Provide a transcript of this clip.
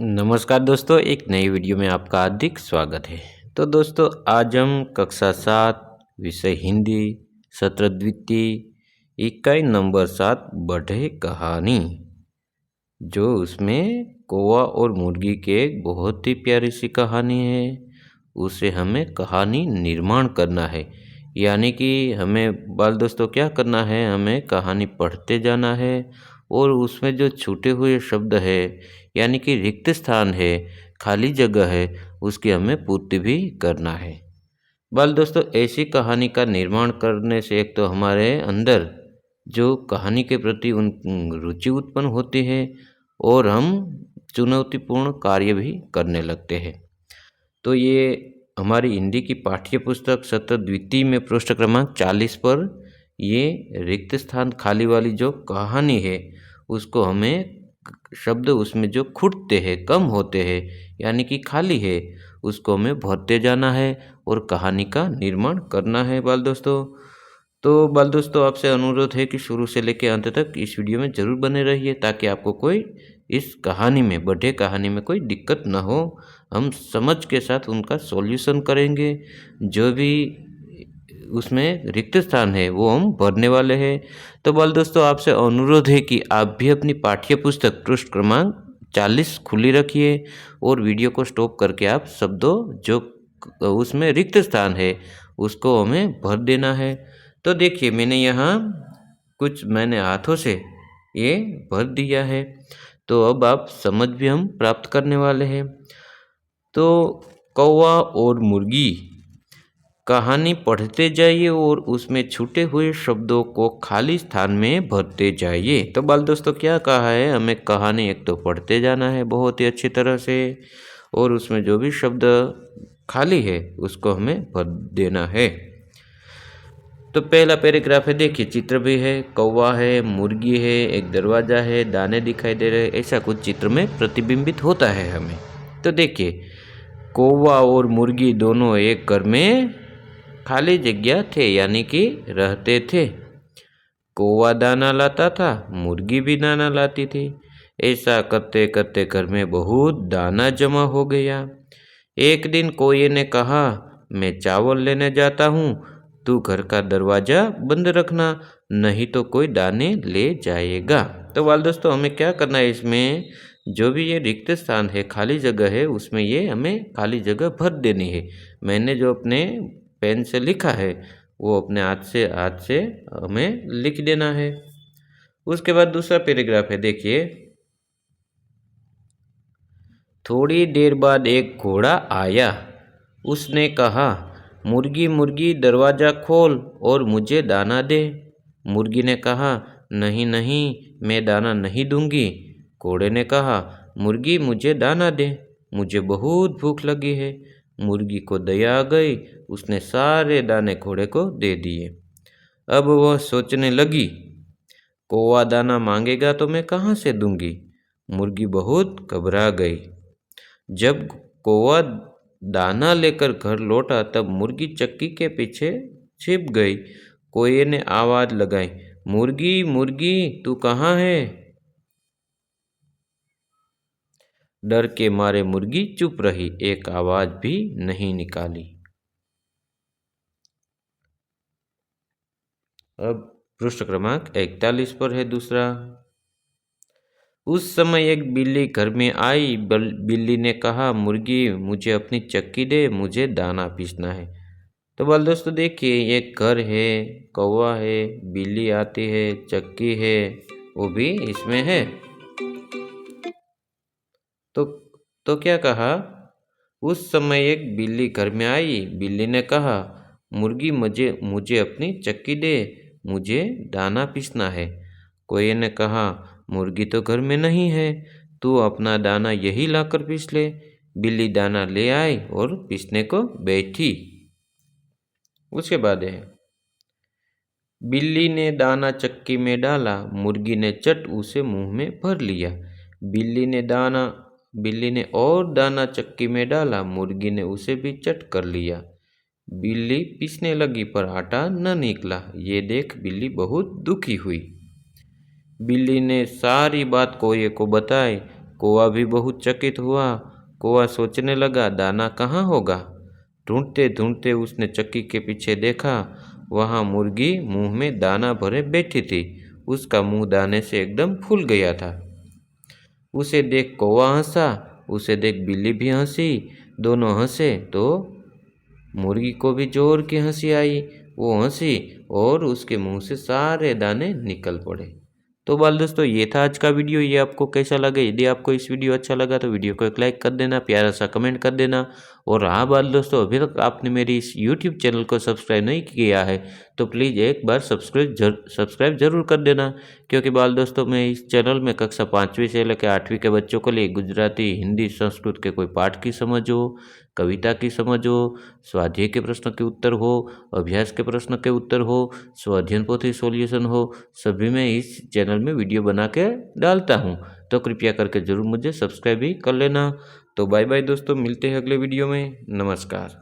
नमस्कार दोस्तों, एक नई वीडियो में आपका हार्दिक स्वागत है। तो दोस्तों, आज हम कक्षा 7 विषय हिंदी सत्र द्वितीय इकाई नंबर 7 बढ़े कहानी, जो उसमें कौवा और मुर्गी के एक बहुत ही प्यारी सी कहानी है, उसे हमें कहानी निर्माण करना है। यानी कि हमें बाल दोस्तों क्या करना है, हमें कहानी पढ़ते जाना है और उसमें जो छूटे हुए शब्द है यानी कि रिक्त स्थान है, खाली जगह है, उसकी हमें पूर्ति भी करना है। बाल दोस्तों, ऐसी कहानी का निर्माण करने से एक तो हमारे अंदर जो कहानी के प्रति रुचि उत्पन्न होती है और हम चुनौतीपूर्ण कार्य भी करने लगते हैं। तो ये हमारी हिंदी की पाठ्य पुस्तक सत्र द्वितीय में पृष्ठ क्रमांक 40 पर ये रिक्त स्थान खाली वाली जो कहानी है, उसको हमें शब्द उसमें जो खुटते हैं, कम होते हैं यानी कि खाली है, उसको हमें भरते जाना है और कहानी का निर्माण करना है बाल दोस्तों। तो बाल दोस्तों, आपसे अनुरोध है कि शुरू से लेकर अंत तक इस वीडियो में ज़रूर बने रहिए, ताकि आपको कोई इस कहानी में, बढ़े कहानी में कोई दिक्कत ना हो। हम समझ के साथ उनका सॉल्यूशन करेंगे। जो भी उसमें रिक्त स्थान है वो हम भरने वाले हैं। तो बाल दोस्तों, आपसे अनुरोध है कि आप भी अपनी पाठ्य पुस्तक पृष्ठ क्रमांक 40 खुली रखिए और वीडियो को स्टॉप करके आप शब्दों जो उसमें रिक्त स्थान है उसको हमें भर देना है। तो देखिए, मैंने हाथों से ये भर दिया है। तो अब आप समझ भी हम प्राप्त करने वाले हैं। तो कौवा और मुर्गी कहानी पढ़ते जाइए और उसमें छूटे हुए शब्दों को खाली स्थान में भरते जाइए। तो बाल दोस्तों, क्या कहा है, हमें कहानी एक तो पढ़ते जाना है बहुत ही अच्छी तरह से, और उसमें जो भी शब्द खाली है उसको हमें भर देना है। तो पहला पैराग्राफ है, देखिए चित्र भी है, कौवा है, मुर्गी है, एक दरवाजा है, दाने दिखाई दे रहे हैं, ऐसा कुछ चित्र में प्रतिबिंबित होता है हमें। तो देखिए, कौवा और मुर्गी दोनों एक घर में खाली जगह थे, यानी कि रहते थे। कौवा दाना लाता था, मुर्गी भी दाना लाती थी। ऐसा करते करते घर में बहुत दाना जमा हो गया। एक दिन कौवे ने कहा, मैं चावल लेने जाता हूँ, तू घर का दरवाजा बंद रखना, नहीं तो कोई दाने ले जाएगा। तो वाल दोस्तों, हमें क्या करना है, इसमें जो भी ये रिक्त स्थान है, खाली जगह है, उसमें ये हमें खाली जगह भर देनी है। मैंने जो अपने पेन से लिखा है वो अपने हाथ से हमें लिख देना है। उसके बाद दूसरा पैराग्राफ है, देखिए, थोड़ी देर बाद एक घोड़ा आया। उसने कहा, मुर्गी मुर्गी दरवाज़ा खोल और मुझे दाना दे। मुर्गी ने कहा, नहीं नहीं, मैं दाना नहीं दूंगी। घोड़े ने कहा, मुर्गी मुझे दाना दे, मुझे बहुत भूख लगी है। मुर्गी को दया आ गई, उसने सारे दाने घोड़े को दे दिए। अब वह सोचने लगी, कौवा दाना मांगेगा तो मैं कहाँ से दूंगी। मुर्गी बहुत घबरा गई। जब कौवा दाना लेकर घर लौटा तब मुर्गी चक्की के पीछे छिप गई। कौवे ने आवाज लगाई, मुर्गी मुर्गी तू कहाँ है। डर के मारे मुर्गी चुप रही, एक आवाज भी नहीं निकाली। अब पृष्ठ क्रमांक 41 पर है दूसरा। उस समय एक बिल्ली घर में आई। बिल्ली ने कहा, मुर्गी मुझे अपनी चक्की दे, मुझे दाना पीसना है। तो बाल दोस्तों, देखिए, एक घर है, कौवा है, बिल्ली आती है, चक्की है, वो भी इसमें है। तो क्या कहा, उस समय एक बिल्ली घर में आई। बिल्ली ने कहा, मुर्गी मुझे अपनी चक्की दे, मुझे दाना पीसना है। कोई ने कहा, मुर्गी तो घर में नहीं है, तू अपना दाना यही लाकर पीस ले। बिल्ली दाना ले आई और पीसने को बैठी। उसके बाद है, बिल्ली ने दाना चक्की में डाला, मुर्गी ने चट उसे मुंह में भर लिया। बिल्ली ने और दाना चक्की में डाला, मुर्गी ने उसे भी चट कर लिया। बिल्ली पीसने लगी पर आटा न निकला। ये देख बिल्ली बहुत दुखी हुई। बिल्ली ने सारी बात कौवे को बताई। कौवा भी बहुत चकित हुआ। कौवा सोचने लगा, दाना कहाँ होगा। ढूंढते ढूंढते उसने चक्की के पीछे देखा, वहाँ मुर्गी मुंह में दाना भरे बैठी थी। उसका मुंह दाने से एकदम फूल गया था। उसे देख कौवा हंसा, उसे देख बिल्ली भी हंसी। दोनों हंसे तो मुर्गी को भी जोर की हंसी आई। वो हंसी और उसके मुंह से सारे दाने निकल पड़े। तो बाल दोस्तों, ये था आज का वीडियो। ये आपको कैसा लगा? यदि आपको इस वीडियो अच्छा लगा तो वीडियो को एक लाइक कर देना, प्यारा सा कमेंट कर देना। और हाँ बाल दोस्तों, अभी तक आपने मेरी इस यूट्यूब चैनल को सब्सक्राइब नहीं किया है तो प्लीज़ एक बार सब्सक्राइब जरूर कर देना। क्योंकि बाल दोस्तों, मैं इस चैनल में कक्षा 5वीं से लेकर 8वीं के बच्चों के लिए गुजराती, हिंदी, संस्कृत के कोई पाठ की समझ हो, कविता की समझ हो, स्वाध्याय के प्रश्न के उत्तर हो, अभ्यास के प्रश्न के उत्तर हो, स्वाध्याय पोथी सॉल्यूशन हो, सभी में इस चैनल में वीडियो बना के डालता हूँ। तो कृपया करके ज़रूर मुझे सब्सक्राइब भी कर लेना। तो बाय बाय दोस्तों, मिलते हैं अगले वीडियो में। नमस्कार।